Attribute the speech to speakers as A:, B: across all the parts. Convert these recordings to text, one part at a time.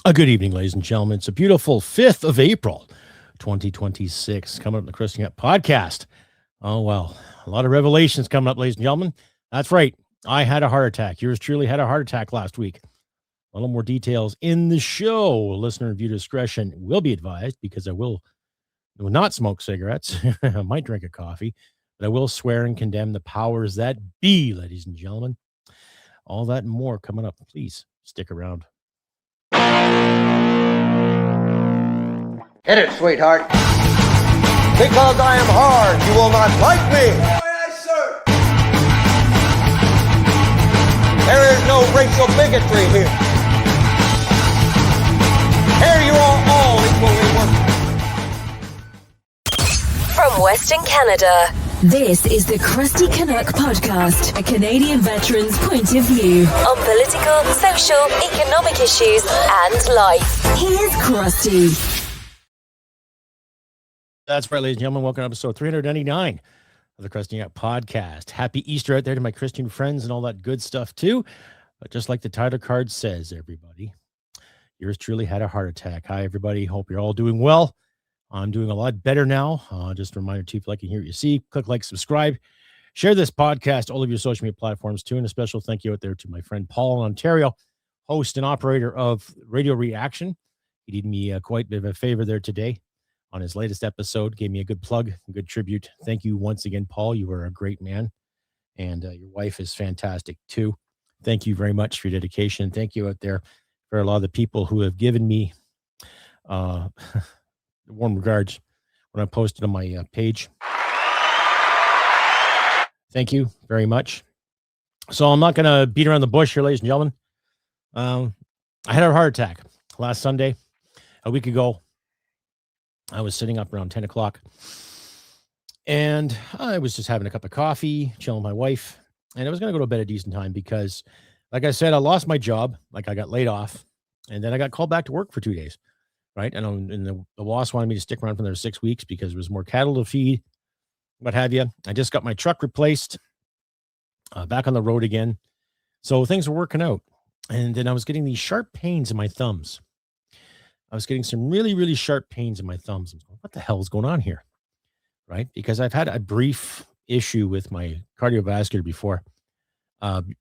A: A good evening, ladies and gentlemen. It's a beautiful 5th of April, 2026, coming up in the Crusty podcast. Oh, well, a lot of revelations coming up, ladies and gentlemen. That's right. I had a heart attack. Yours truly had a heart attack last week. A little more details in the show. Listener and viewer discretion will be advised because I will not smoke cigarettes. I might drink a coffee, but I will swear and condemn the powers that be, ladies and gentlemen. All that and more coming up. Please stick around.
B: Hit it, sweetheart. Because I am hard, you will not like me.
C: Oh, yes, sir.
B: There is no racial bigotry here. Here you are all equally worthless.
D: From Western Canada, this is the Crusty Canuck podcast, a Canadian veteran's point of view on political, social, economic issues and life. Here's Crusty.
A: That's right, ladies and gentlemen. Welcome to episode 399 of the Crusty Canuck podcast. Happy Easter out there to my Christian friends and all that good stuff too. But just like the title card says, everybody, yours truly had a heart attack. Hi, everybody. Hope you're all doing well. I'm doing a lot better now. Just a reminder too, if you like and hear what you see, click like, subscribe, share this podcast, all of your social media platforms too. And a special thank you out there to my friend Paul in Ontario, host and operator of Radio Reaction. He did me quite a bit of a favor there today on his latest episode, gave me a good plug, a good tribute. Thank you once again, Paul. You are a great man, and your wife is fantastic too. Thank you very much for your dedication. Thank you out there for a lot of the people who have given me warm regards when I posted on my page. Thank you very much. So I'm not going to beat around the bush here, ladies and gentlemen. I had a heart attack last Sunday, a week ago. I was sitting up around 10 o'clock and I was just having a cup of coffee, chilling with my wife. And I was going to go to bed at a decent time because, like I said, I lost my job. Like I got laid off and then I got called back to work for 2 days. Right. And the boss wanted me to stick around for another 6 weeks because there was more cattle to feed, what have you. I just got my truck replaced, back on the road again. So things were working out. And then I was getting these sharp pains in my thumbs. I was getting some really, really sharp pains in my thumbs. What the hell is going on here? Right? Because I've had a brief issue with my cardiovascular before.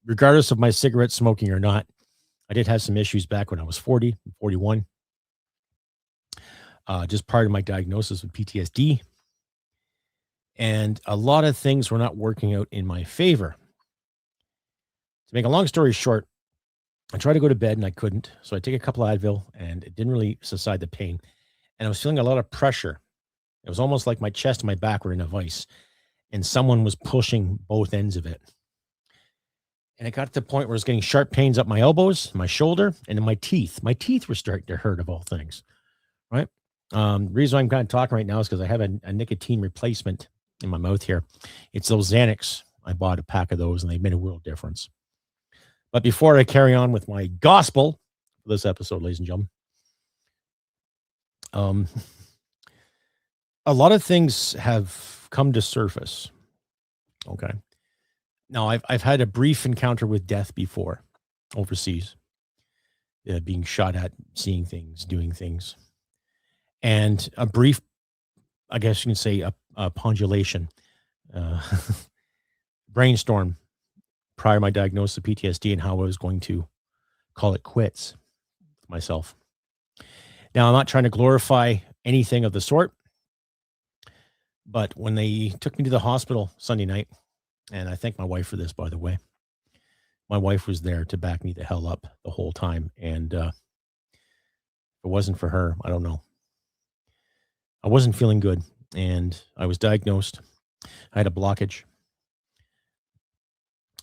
A: Regardless of my cigarette smoking or not, I did have some issues back when I was 40, 41. Just part of my diagnosis with PTSD. And a lot of things were not working out in my favor. To make a long story short, I tried to go to bed and I couldn't. So I take a couple of Advil and it didn't really subside the pain. And I was feeling a lot of pressure. It was almost like my chest and my back were in a vice and someone was pushing both ends of it. And it got to the point where I was getting sharp pains up my elbows, my shoulder, and in my teeth. My teeth were starting to hurt of all things, right? The reason I'm kind of talking right now is because I have a nicotine replacement in my mouth here. It's those Xanax. I bought a pack of those and they've made a world difference. But before I carry on with my gospel for this episode, ladies and gentlemen, a lot of things have come to surface. Okay. Now, I've had a brief encounter with death before overseas, being shot at, seeing things, doing things. And a brief, I guess you can say, a pendulation, brainstorm prior to my diagnosis of PTSD and how I was going to call it quits myself. Now, I'm not trying to glorify anything of the sort, but when they took me to the hospital Sunday night, and I thank my wife for this, by the way, my wife was there to back me the hell up the whole time. And if it wasn't for her, I don't know. I wasn't feeling good, and I was diagnosed. I had a blockage,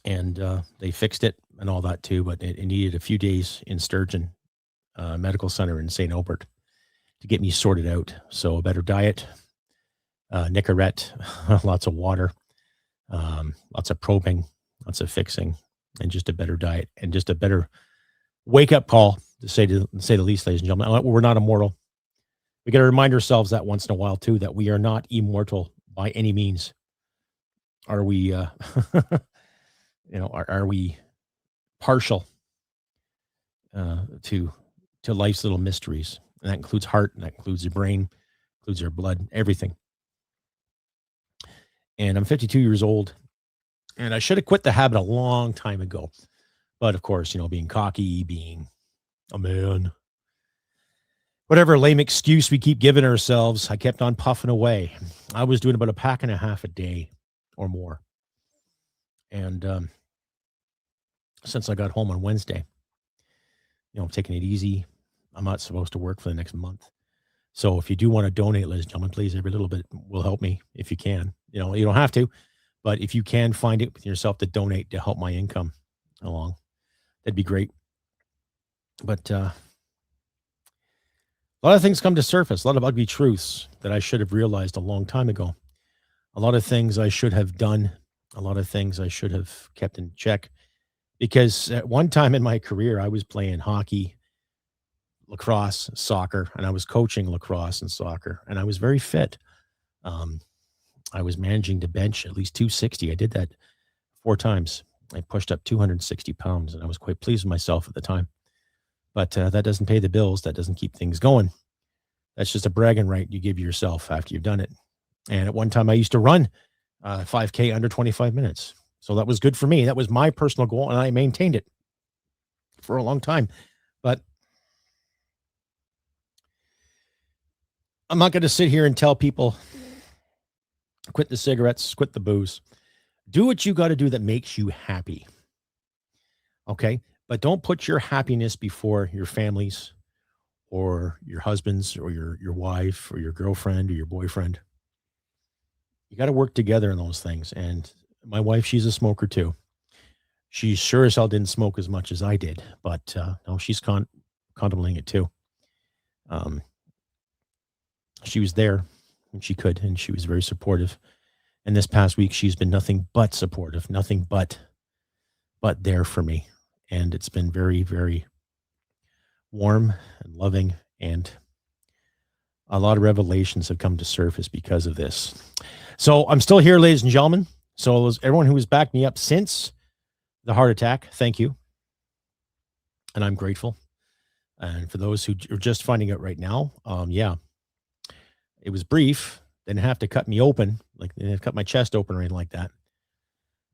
A: and they fixed it and all that too, but it needed a few days in Sturgeon Medical Center in St. Albert to get me sorted out. So a better diet, Nicorette, lots of water, lots of probing, lots of fixing, and just a better diet and just a better wake-up call, to say the least, ladies and gentlemen. We're not immortal. We got to remind ourselves that once in a while too, that we are not immortal by any means. Are we, are we partial to to life's little mysteries. And that includes heart, and that includes your brain, includes your blood, everything. And I'm 52 years old, and I should have quit the habit a long time ago. But of course, being cocky, being a man, whatever lame excuse we keep giving ourselves, I kept on puffing away. I was doing about a pack and a half a day or more. And since I got home on Wednesday, I'm taking it easy. I'm not supposed to work for the next month. So if you do want to donate, ladies and gentlemen, please, every little bit will help me if you can. You don't have to, but if you can find it with yourself to donate to help my income along, that'd be great. But a lot of things come to surface, a lot of ugly truths that I should have realized a long time ago. A lot of things I should have done, a lot of things I should have kept in check. Because at one time in my career, I was playing hockey, lacrosse, soccer, and I was coaching lacrosse and soccer, and I was very fit. I was managing to bench at least 260. I did that 4 times. I pushed up 260 pounds, and I was quite pleased with myself at the time. But that doesn't pay the bills. That doesn't keep things going. That's just a bragging right you give yourself after you've done it. And at one time, I used to run 5K under 25 minutes. So that was good for me. That was my personal goal, and I maintained it for a long time. But I'm not going to sit here and tell people, quit the cigarettes, quit the booze. Do what you got to do that makes you happy. Okay? But don't put your happiness before your family's or your husband's or your wife or your girlfriend or your boyfriend. You got to work together in those things. And my wife, she's a smoker too. She sure as hell didn't smoke as much as I did, but no, she's contemplating it too. She was there when she could, and she was very supportive. And this past week, she's been nothing but supportive, nothing but there for me. And it's been very, very warm and loving, and a lot of revelations have come to surface because of this. So I'm still here, ladies and gentlemen. So everyone who has backed me up since the heart attack, thank you. And I'm grateful. And for those who are just finding out right now, yeah, it was brief. They didn't have to cut me open, like they didn't cut my chest open or anything like that.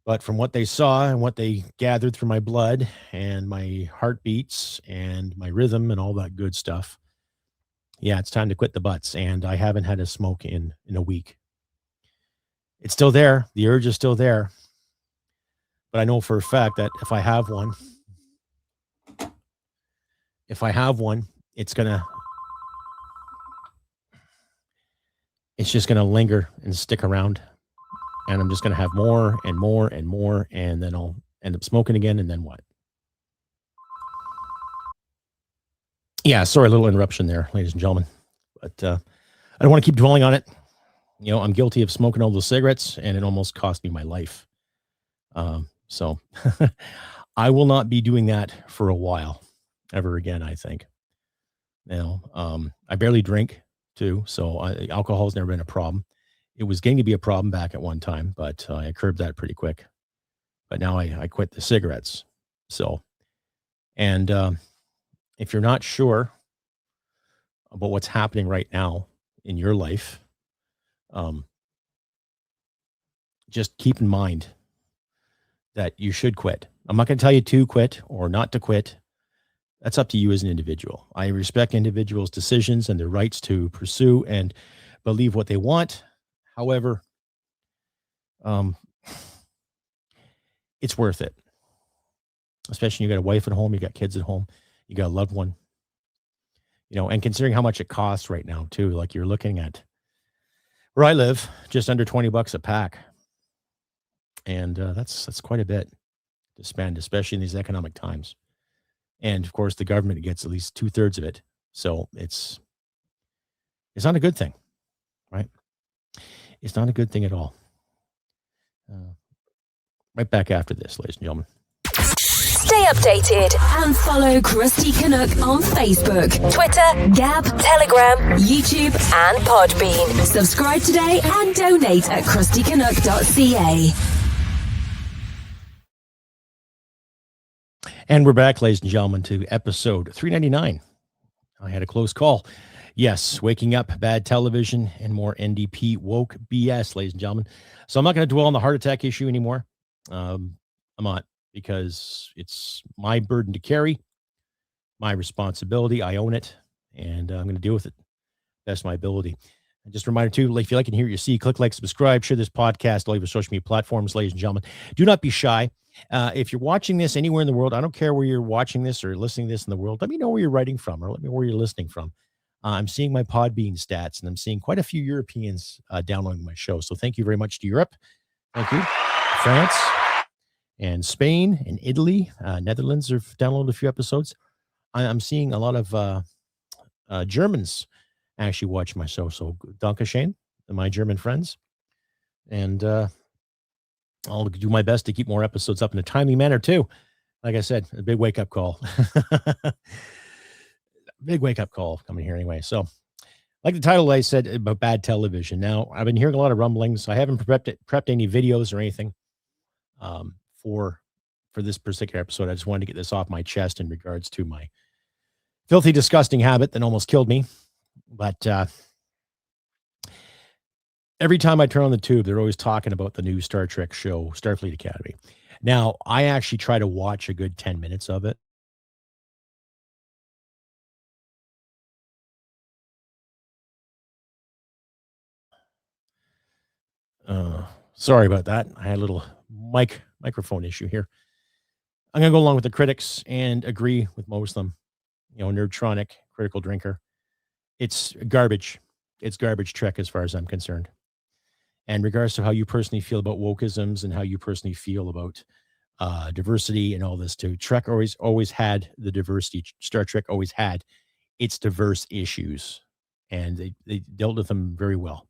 A: But from what they saw and what they gathered through my blood and my heartbeats and my rhythm and all that good stuff, yeah, it's time to quit the butts. And I haven't had a smoke in a week. It's still there. The urge is still there. But I know for a fact that if I have one, it's just going to linger and stick around. And I'm just going to have more and more and more. And then I'll end up smoking again. And then what? Yeah, sorry, a little interruption there, ladies and gentlemen. But I don't want to keep dwelling on it. I'm guilty of smoking all those cigarettes, and it almost cost me my life. So I will not be doing that for a while, ever again, I think. I barely drink, too, so alcohol has never been a problem. It was getting to be a problem back at one time, but I curbed that pretty quick. But now I quit the cigarettes. So, and if you're not sure about what's happening right now in your life, just keep in mind that you should quit. I'm not going to tell you to quit or not to quit. That's up to you as an individual. I respect individuals' decisions and their rights to pursue and believe what they want. However, it's worth it. Especially when you got a wife at home, you got kids at home, you got a loved one, and considering how much it costs right now too, like you're looking at where I live, just under $20 a pack. And that's quite a bit to spend, especially in these economic times. And of course, the government gets at least 2/3 of it. So it's not a good thing, right? It's not a good thing at all. Right back after this, ladies and gentlemen.
D: Stay updated and follow Crusty Canuck on Facebook, Twitter, Gab, Telegram, YouTube, and Podbean. Subscribe today and donate at crustycanuck.ca.
A: And we're back, ladies and gentlemen, to episode 399 I had a close call. Yes, waking up, bad television, and more NDP woke BS, ladies and gentlemen. So I'm not going to dwell on the heart attack issue anymore. I'm not, because it's my burden to carry, my responsibility. I own it, and I'm going to deal with it best of my ability. And just a reminder too, if you like and hear what you see, click like, subscribe, share this podcast, all your social media platforms, ladies and gentlemen. Do not be shy. If you're watching this anywhere in the world, I don't care where you're watching this or listening to this in the world, let me know where you're writing from, or let me know where you're listening from. I'm seeing my Podbean stats, and I'm seeing quite a few Europeans downloading my show. So thank you very much to Europe. Thank you. France and Spain and Italy, Netherlands have downloaded a few episodes. I'm seeing a lot of Germans actually watch my show. So Dankeschön to my German friends. And I'll do my best to keep more episodes up in a timely manner too. Like I said, a big wake-up call. Big wake-up call coming here anyway. So like the title I said about bad television. Now, I've been hearing a lot of rumblings. I haven't prepped any videos or anything for this particular episode. I just wanted to get this off my chest in regards to my filthy, disgusting habit that almost killed me. But every time I turn on the tube, they're always talking about the new Star Trek show, Starfleet Academy. Now, I actually try to watch a good 10 minutes of it. Sorry about that. I had a little microphone issue here. I'm going to go along with the critics and agree with most of them. Nerdtronic, critical drinker. It's garbage. It's garbage Trek as far as I'm concerned. And regards to how you personally feel about wokeisms and how you personally feel about diversity and all this too, Trek always had the diversity. Star Trek always had its diverse issues, and they dealt with them very well,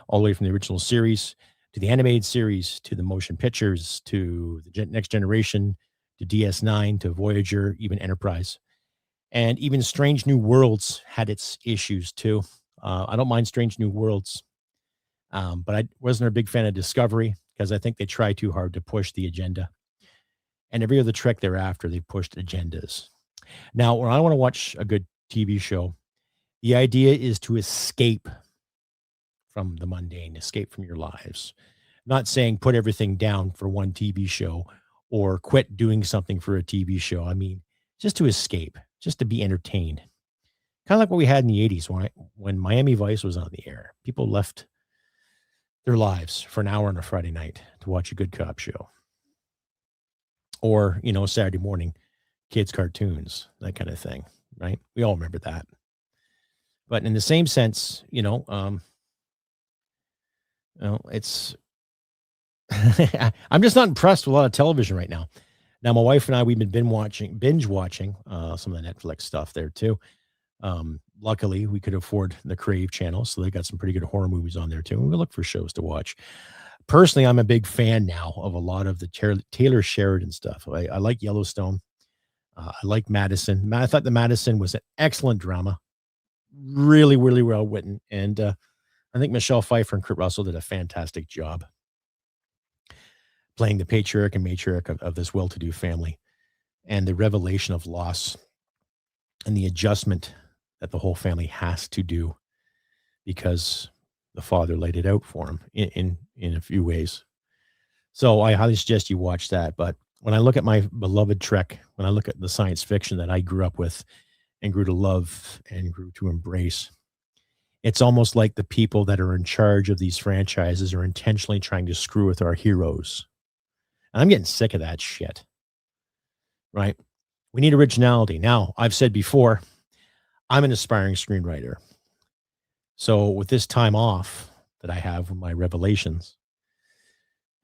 A: all the way from the original series to the animated series to the motion pictures to the Next Generation to DS9 to Voyager, even Enterprise. And even Strange New Worlds had its issues too. I don't mind Strange New Worlds, but I wasn't a big fan of Discovery because I think they try too hard to push the agenda. And every other Trek thereafter, they pushed agendas. Now, when I want to watch a good TV show, the idea is to escape from the mundane, escape from your lives. Not saying put everything down for one TV show or quit doing something for a TV show. I mean, just to escape, just to be entertained. Kind of like what we had in the 80s when Miami Vice was on the air. People left their lives for an hour on a Friday night to watch a good cop show. Or, Saturday morning, kids' cartoons, that kind of thing, right? We all remember that. But in the same sense, it's I'm just not impressed with a lot of television right now. Now, my wife and I, we've been binge watching some of the Netflix stuff there too. Luckily, we could afford the Crave channel, so they got some pretty good horror movies on there too. And we look for shows to watch. Personally, I'm a big fan now of a lot of the Taylor Sheridan stuff. I like Yellowstone. I like Madison. I thought the Madison was an excellent drama, really, really well written, and I think Michelle Pfeiffer and Kurt Russell did a fantastic job playing the patriarch and matriarch of this well-to-do family, and the revelation of loss and the adjustment that the whole family has to do because the father laid it out for him in a few ways. So I highly suggest you watch that. But when I look at my beloved Trek, when I look at the science fiction that I grew up with and grew to love and grew to embrace, it's almost like the people that are in charge of these franchises are intentionally trying to screw with our heroes. And I'm getting sick of that shit, right? We need originality. Now, I've said before, I'm an aspiring screenwriter. So with this time off that I have with my revelations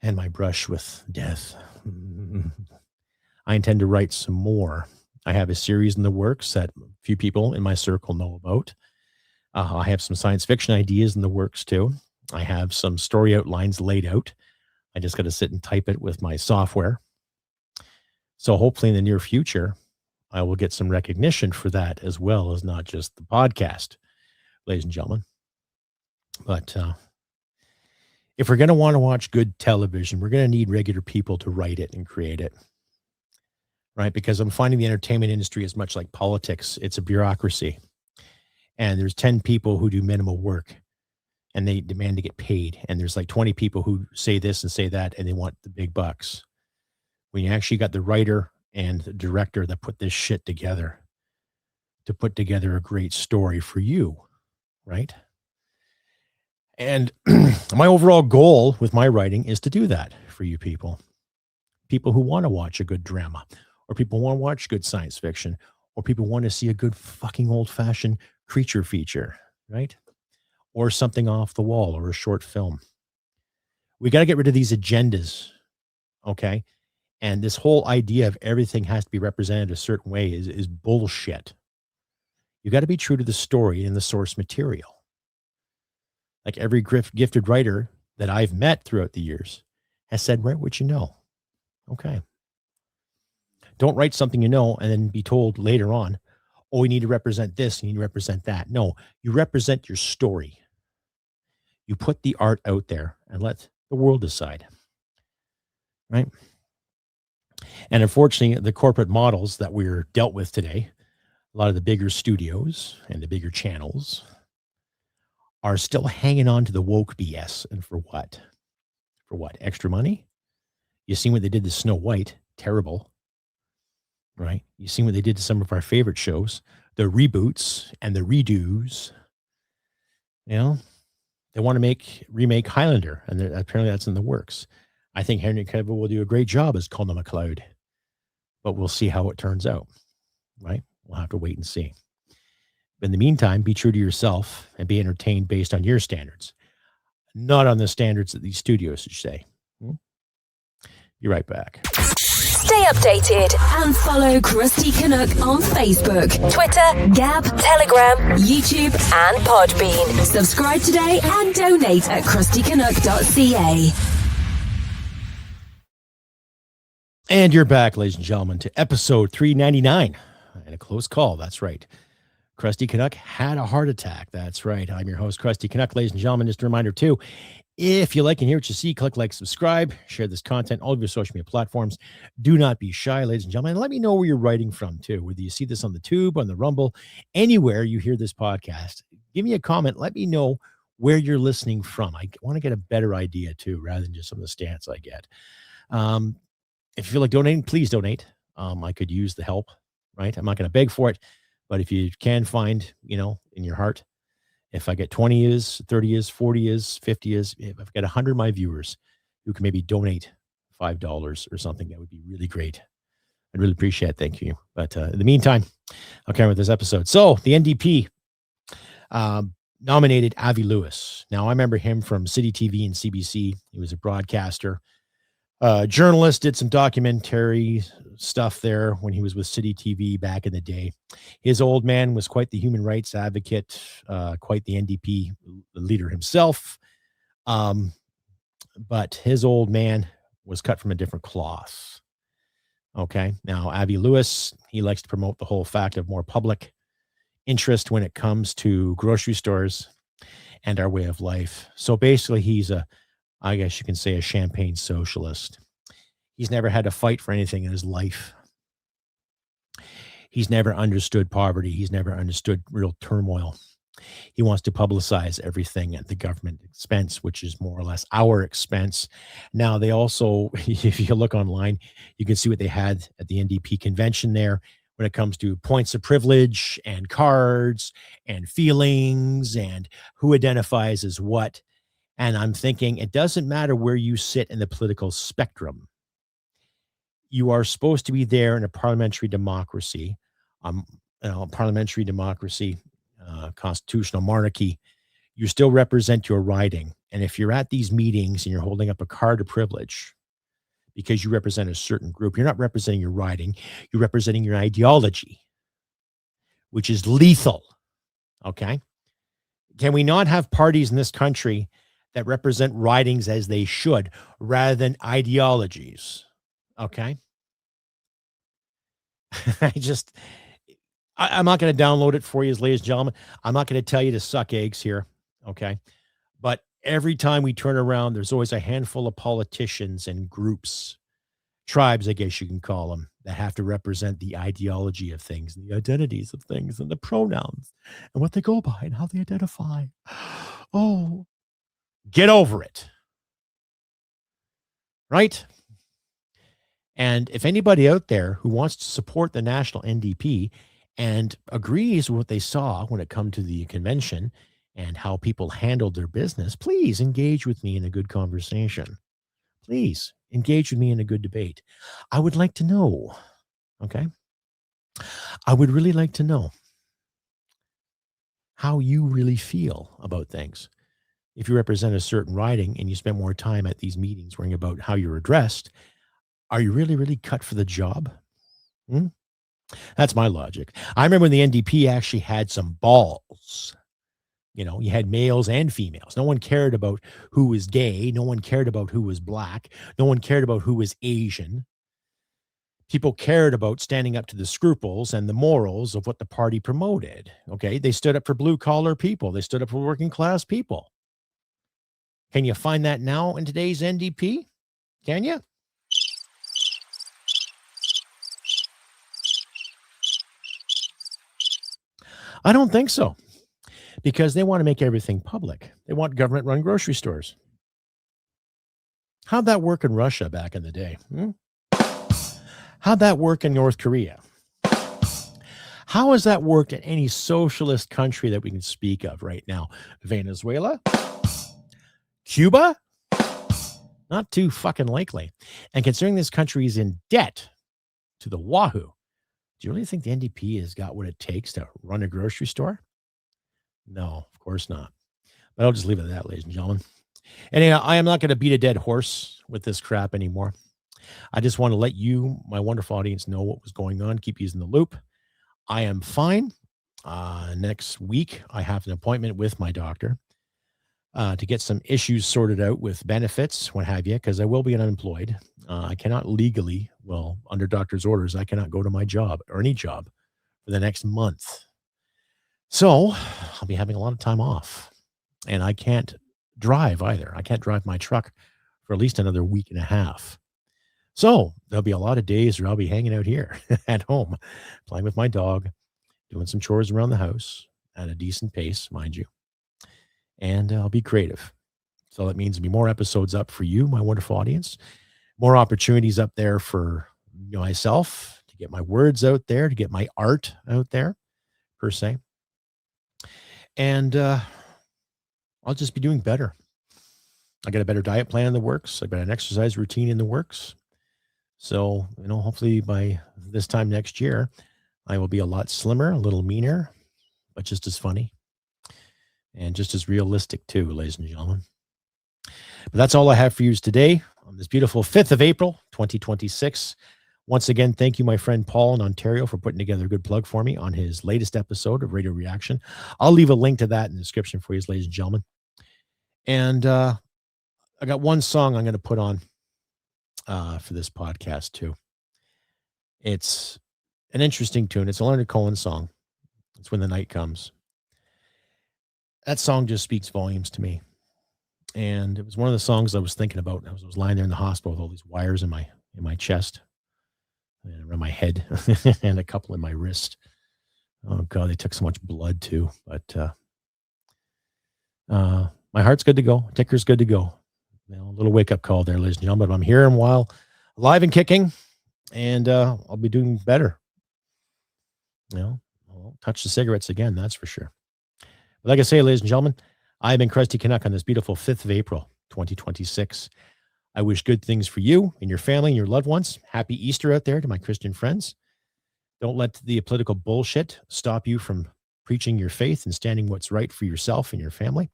A: and my brush with death, I intend to write some more. I have a series in the works that a few people in my circle know about. I have some science fiction ideas in the works too. I have some story outlines laid out. I just got to sit and type it with my software. So hopefully in the near future, I will get some recognition for that as well as not just the podcast, ladies and gentlemen. But if we're going to want to watch good television, we're going to need regular people to write it and create it, right? Because I'm finding the entertainment industry is much like politics. It's a bureaucracy. and there's 10 people who do minimal work and they demand to get paid. And there's like 20 people who say this and say that, and they want the big bucks. When you actually got the writer and the director that put this shit together to put together a great story for you, right? And my overall goal with my writing is to do that for you people who want to watch a good drama, or people want to watch good science fiction, or people want to see a good fucking old-fashioned creature feature, right? Or something off the wall, or a short film. We got to get rid of these agendas, okay? And this whole idea of everything has to be represented a certain way is bullshit. You got to be true to the story and the source material. Like every gifted writer that I've met throughout the years has said, write what you know. Okay. Don't write something you know and then be told later on, oh, you need to represent this, you need to represent that. No, you represent your story. You put the art out there and let the world decide. Right? And unfortunately, the corporate models that we're dealt with today, a lot of the bigger studios and the bigger channels are still hanging on to the woke BS. And for what? For what? Extra money? You seen what they did to Snow White? Terrible. Right? You seen what they did to some of our favorite shows? The reboots and the redos. You know, they want to remake Highlander, and apparently that's in the works. I think Henry Cavill will do a great job as Connor McLeod, but we'll see how it turns out, right? We'll have to wait and see. In the meantime, be true to yourself and be entertained based on your standards, not on the standards that these studios should say. Be right back.
D: Stay updated and follow Crusty Canuck on Facebook, Twitter, Gab, Telegram, YouTube, and Podbean. Subscribe today and donate at crustycanuck.ca.
A: And you're back, ladies and gentlemen, to episode 399. And a close call. That's right. Crusty Canuck had a heart attack. That's right. I'm your host, Crusty Canuck. Ladies and gentlemen, just a reminder, too, if you like and hear what you see, click like, subscribe, share this content, all of your social media platforms. Do not be shy, ladies and gentlemen. And let me know where you're writing from, too. Whether you see this on the Tube, on the Rumble, anywhere you hear this podcast, give me a comment. Let me know where you're listening from. I want to get a better idea, too, rather than just some of the stats I get. If you feel like donating, please donate. I could use the help, right? I'm not going to beg for it. But if you can find, in your heart, if I get 20 is, 30 is, 40 is, 50 is, if I've got 100 of my viewers who can maybe donate $5 or something, that would be really great. I'd really appreciate it. Thank you. But in the meantime, I'll carry on with this episode. So the NDP nominated Avi Lewis. Now, I remember him from City TV and CBC. He was a broadcaster. Journalist, did some documentary stuff there when he was with City TV back in the day. His old man was quite the human rights advocate, quite the NDP leader himself. But his old man was cut from a different cloth. Okay. Now, Avi Lewis, he likes to promote the whole fact of more public interest when it comes to grocery stores and our way of life. So basically, he's I guess you can say, a champagne socialist. He's never had to fight for anything in his life. He's never understood poverty. He's never understood real turmoil. He wants to publicize everything at the government expense, which is more or less our expense. Now, they also, if you look online, you can see what they had at the NDP convention there when it comes to points of privilege and cards and feelings and who identifies as what. And I'm thinking, it doesn't matter where you sit in the political spectrum. You are supposed to be there in a parliamentary democracy, constitutional monarchy. You still represent your riding. And if you're at these meetings and you're holding up a card of privilege because you represent a certain group, you're not representing your riding. You're representing your ideology, which is lethal. Okay? Can we not have parties in this country that represent ridings as they should rather than ideologies? Okay. I'm not going to download it for you, ladies and gentlemen. I'm not going to tell you to suck eggs here. Okay. But every time we turn around, there's always a handful of politicians and groups tribes, I guess you can call them, that have to represent the ideology of things and the identities of things and the pronouns and what they go by and how they identify. Oh, get over it. Right? And if anybody out there who wants to support the national NDP and agrees with what they saw when it come to the convention and how people handled their business, please engage with me in a good conversation. Please engage with me in a good debate. I would like to know, okay? I would really like to know how you really feel about things. If you represent a certain riding and you spend more time at these meetings worrying about how you're addressed, are you really, really cut for the job? That's my logic. I remember when the NDP actually had some balls. You know, you had males and females. No one cared about who was gay. No one cared about who was black. No one cared about who was Asian. People cared about standing up to the scruples and the morals of what the party promoted. Okay. They stood up for blue collar people. They stood up for working class people. Can you find that now in today's NDP? Can you? I don't think so, because they want to make everything public. They want government-run grocery stores. How'd that work in Russia back in the day? How'd that work in North Korea? How has that worked in any socialist country that we can speak of right now? Venezuela? Cuba? Not too fucking likely. And considering this country is in debt to the wahoo, do you really think the NDP has got what it takes to run a grocery store? No, of course not. But I'll just leave it at that, ladies and gentlemen. Anyhow, I am not going to beat a dead horse with this crap anymore. I just want to let you, my wonderful audience, know what was going on. Keep you in the loop. I am fine. Next week, I have an appointment with my doctor to get some issues sorted out with benefits, what have you, because I will be unemployed. I cannot legally, well, under doctor's orders, I cannot go to my job or any job for the next month. So I'll be having a lot of time off, and I can't drive either. I can't drive my truck for at least another week and a half. So there'll be a lot of days where I'll be hanging out here at home, playing with my dog, doing some chores around the house at a decent pace, mind you. And I'll be creative. So that means there'll be more episodes up for you, my wonderful audience, more opportunities up there for myself to get my words out there, to get my art out there, per se. And I'll just be doing better. I got a better diet plan in the works. I've got an exercise routine in the works. So, hopefully by this time next year, I will be a lot slimmer, a little meaner, but just as funny and just as realistic too, ladies and gentlemen. But that's all I have for you today on this beautiful 5th of April, 2026. Once again, thank you, my friend Paul in Ontario, for putting together a good plug for me on his latest episode of Radio Reaction. I'll leave a link to that in the description for you, ladies and gentlemen. And I got one song I'm going to put on for this podcast too. It's an interesting tune. It's a Leonard Cohen song. It's When the Night Comes. That song just speaks volumes to me. And it was one of the songs I was thinking about. I was lying there in the hospital with all these wires in my chest and around my head and a couple in my wrist. Oh God, they took so much blood too. But my heart's good to go. Ticker's good to go. A little wake up call there, ladies and gentlemen. But I'm here and while alive and kicking, and I'll be doing better. I'll touch the cigarettes again, that's for sure. But like I say, ladies and gentlemen, I've been Crusty Canuck on this beautiful 5th of April, 2026. I wish good things for you and your family and your loved ones. Happy Easter out there to my Christian friends. Don't let the political bullshit stop you from preaching your faith and standing what's right for yourself and your family.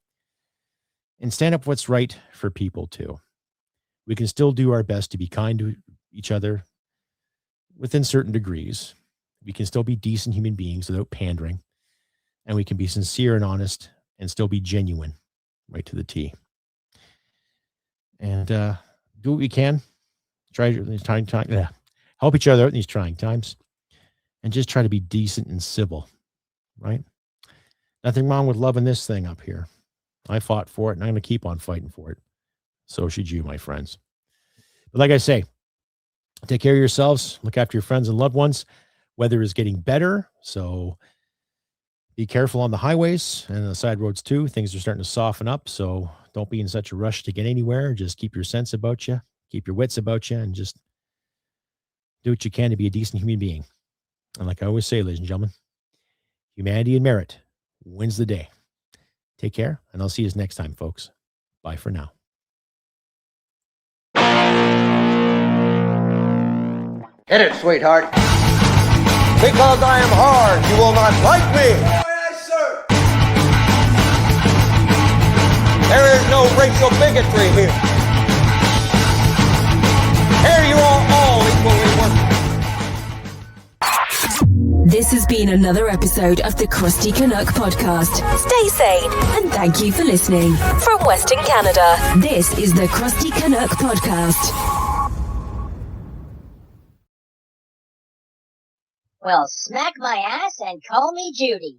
A: And stand up for what's right for people too. We can still do our best to be kind to each other within certain degrees. We can still be decent human beings without pandering. And we can be sincere and honest and still be genuine right to the T. And do what we can. Help each other out in these trying times. And just try to be decent and civil. Right? Nothing wrong with loving this thing up here. I fought for it, and I'm going to keep on fighting for it. So should you, my friends. But like I say, Take care of yourselves. Look after your friends and loved ones. Weather is getting better, so be careful on the highways and the side roads too. Things are starting to soften up, so don't be in such a rush to get anywhere. Just keep your sense about you, keep your wits about you, and just do what you can to be a decent human being. And like I always say, ladies and gentlemen, humanity and merit wins the day. Take care, and I'll see you next time, folks. Bye for now.
B: Hit it, sweetheart. Because I am hard, you will not like me. Yes, sir. There is no racial bigotry here. Here you are all equally worthless.
D: This has been another episode of the Crusty Canuck podcast. Stay sane and thank you for listening. From Western Canada, this is the Crusty Canuck podcast.
C: Well, smack my ass and call me Judy.